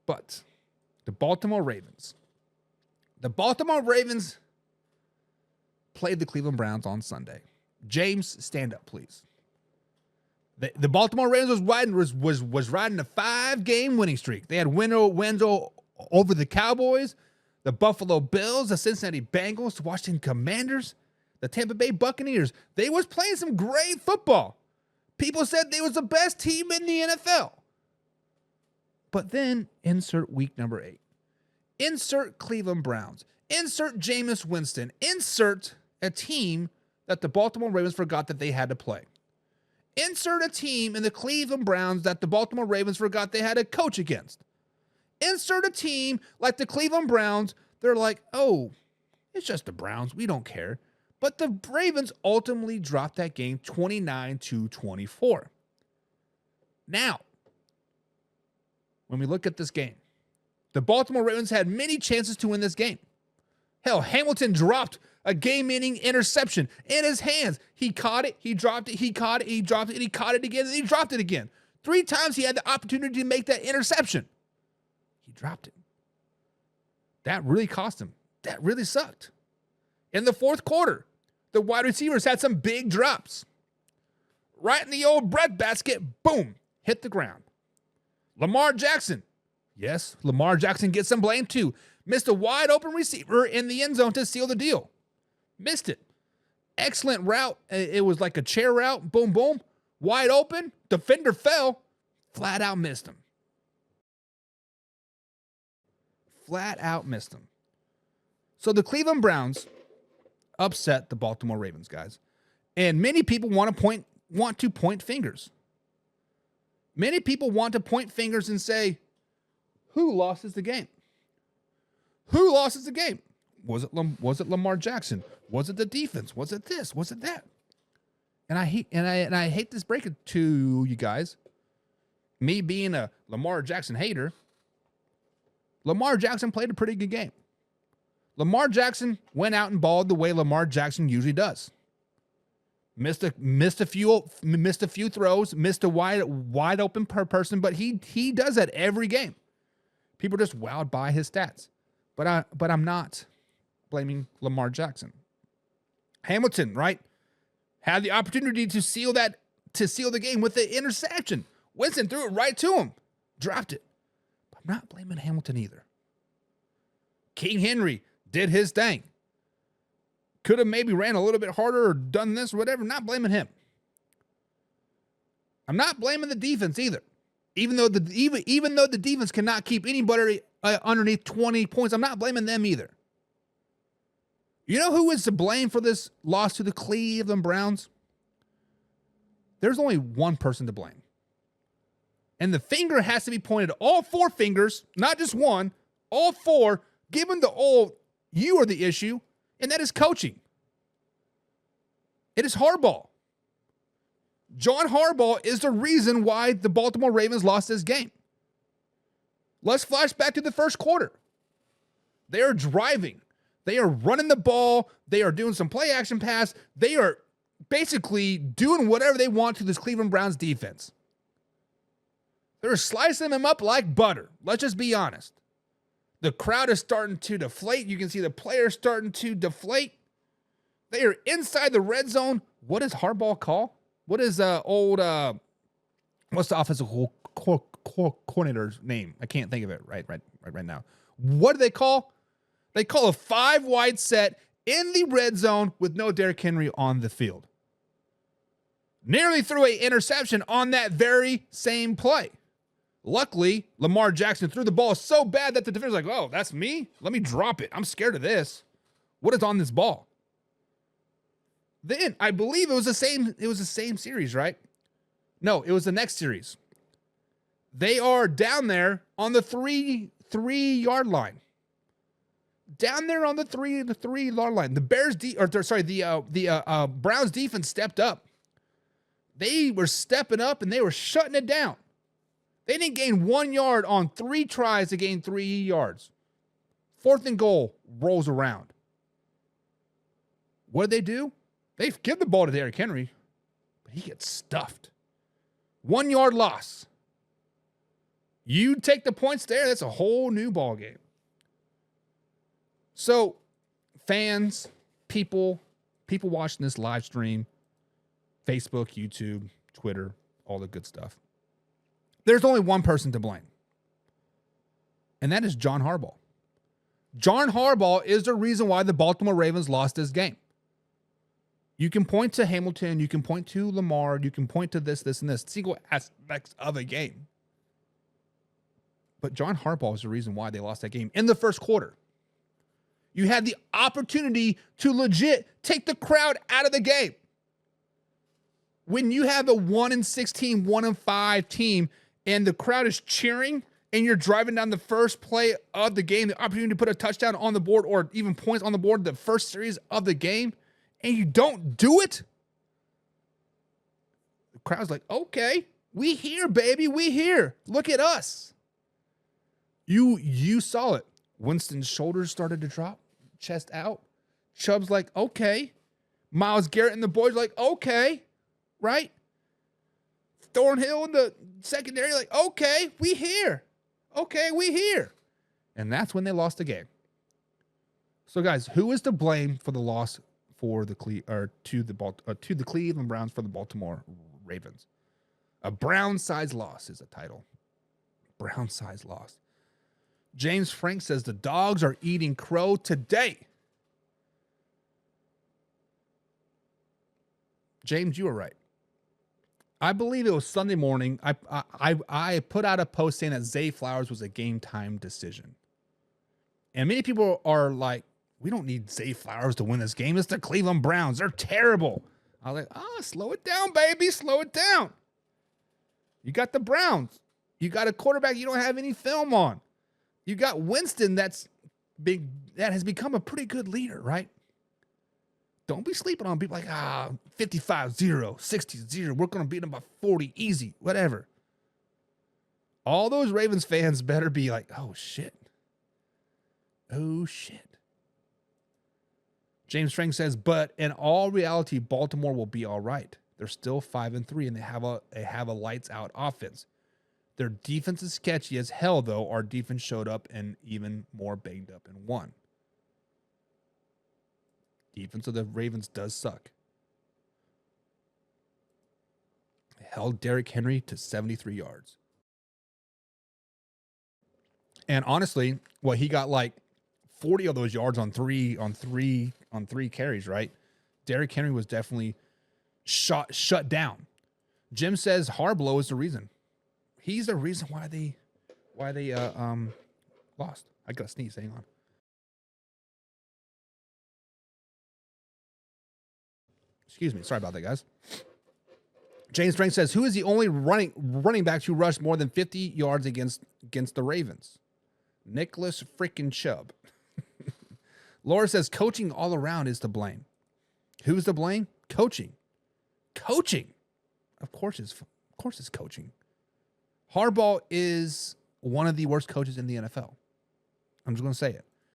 But the Baltimore Ravens. The Baltimore Ravens played the Cleveland Browns on Sunday. James, stand up, please. The Baltimore Ravens was riding a 5-game winning streak. They had wins over the Cowboys, the Buffalo Bills, the Cincinnati Bengals, the Washington Commanders, the Tampa Bay Buccaneers. They was playing some great football. People said they was the best team in the NFL. But then insert week number 8. Insert Cleveland Browns. Insert Jameis Winston. Insert a team that the Baltimore Ravens forgot that they had to play. Insert a team in the Cleveland Browns that the Baltimore Ravens forgot they had to coach against. Insert a team like the Cleveland Browns. They're like, oh, it's just the Browns. We don't care. But the Ravens ultimately dropped that game 29-24. Now, when we look at this game, the Baltimore Ravens had many chances to win this game. Hell, Hamilton dropped a game-winning interception in his hands. He caught it, he dropped it, he caught it, he dropped it, and he caught it again, and he dropped it again. 3 times he had the opportunity to make that interception. He dropped it. That really cost him. That really sucked. In the fourth quarter, the wide receivers had some big drops. Right in the old breadbasket, boom, hit the ground. Lamar Jackson. Yes, Lamar Jackson gets some blame too. Missed a wide open receiver in the end zone to seal the deal. Missed it. Excellent route. It was like a chair route. Boom, boom. Wide open. Defender fell. Flat out missed him. Flat out missed him. So the Cleveland Browns upset the Baltimore Ravens, guys. And many people want to point fingers. Many people want to point fingers and say, who lost the game? Who lost the game? Was it Lamar Jackson? Was it the defense? Was it this? Was it that? And I hate this break it to you guys. Me being a Lamar Jackson hater, Lamar Jackson played a pretty good game. Lamar Jackson went out and balled the way Lamar Jackson usually does. Missed a few throws, missed a wide open per person, but he does that every game. People are just wowed by his stats. But I'm not blaming Lamar Jackson. Hamilton, right? Had the opportunity to seal the game with the interception. Winston threw it right to him. Dropped it. But I'm not blaming Hamilton either. King Henry did his thing. Could have maybe ran a little bit harder or done this or whatever. Not blaming him. I'm not blaming the defense either. Even though the defense cannot keep anybody underneath 20 points, I'm not blaming them either. You know who is to blame for this loss to the Cleveland Browns? There's only one person to blame. And the finger has to be pointed at all 4 fingers, not just one, all 4, given the old, you are the issue, and that is coaching. It is Harbaugh. John Harbaugh is the reason why the Baltimore Ravens lost this game. Let's flash back to the first quarter. They are driving. They are running the ball. They are doing some play action pass. They are basically doing whatever they want to this Cleveland Browns defense. They're slicing them up like butter. Let's just be honest. The crowd is starting to deflate. You can see the players starting to deflate. They are inside the red zone. What does Harbaugh call? What is what's the offensive coordinator's name? I can't think of it right now. What do they call? They call a 5-wide set in the red zone with no Derrick Henry on the field. Nearly threw an interception on that very same play. Luckily, Lamar Jackson threw the ball so bad that the defender's like, oh, that's me? Let me drop it. I'm scared of this. What is on this ball? Then I believe it was the same series, right? No, it was the next series. They are down there on the three-yard line. Down there on the three-yard line. The Browns defense stepped up. They were stepping up and they were shutting it down. They didn't gain 1 yard on 3 tries to gain 3 yards. 4th and goal rolls around. What did they do? They give the ball to Derrick Henry, but he gets stuffed. 1 yard loss. You take the points there, that's a whole new ball game. So, fans, people watching this live stream, Facebook, YouTube, Twitter, all the good stuff. There's only one person to blame, and that is John Harbaugh. John Harbaugh is the reason why the Baltimore Ravens lost this game. You can point to Hamilton, you can point to Lamar, you can point to this, and this, single aspects of a game. But John Harbaugh is the reason why they lost that game in the first quarter. You had the opportunity to legit take the crowd out of the game. When you have a 1-16, 1-5 team and the crowd is cheering and you're driving down the first play of the game, the opportunity to put a touchdown on the board or even points on the board, the first series of the game, and you don't do it, the crowd's like, okay, we here, baby, we here. Look at us. You saw it. Winston's shoulders started to drop, chest out. Chubb's like, okay. Myles Garrett and the boys like, okay, right? Thornhill in the secondary like, okay, we here. Okay, we here. And that's when they lost the game. So, guys, who is to blame for the loss for the to the Cleveland Browns for the Baltimore Ravens? A Brown-sized loss is a title. Brown-sized loss. James Frank says the dogs are eating crow today. James, you were right. I believe it was Sunday morning. I put out a post saying that Zay Flowers was a game time decision. And many people are like, we don't need Zay Flowers to win this game. It's the Cleveland Browns. They're terrible. I was like, slow it down, baby. Slow it down. You got the Browns. You got a quarterback you don't have any film on. You got Winston that has become a pretty good leader, right? Don't be sleeping on people like, 55-0, 60-0. We're going to beat them by 40, easy, whatever. All those Ravens fans better be like, oh, shit. Oh, shit. James Frank says, but in all reality, Baltimore will be all right. They're still 5-3, and they have a lights-out offense. Their defense is sketchy as hell, though. Our defense showed up and even more banged up and won. Defense of the Ravens does suck. Held Derrick Henry to 73 yards. And honestly, he got like 40 of those yards on three carries, right? Derrick Henry was definitely shut down. Jim says Harbaugh is the reason. He's the reason why they lost. I got to sneeze. Hang on. Excuse me. Sorry about that, guys. James Frank says, who is the only running back who rushed more than 50 yards against the Ravens? Nicholas freaking Chubb. Laura says, coaching all around is to blame. Who's to blame? Coaching. Of course it's coaching. Harbaugh is one of the worst coaches in the NFL. I'm just going to say it.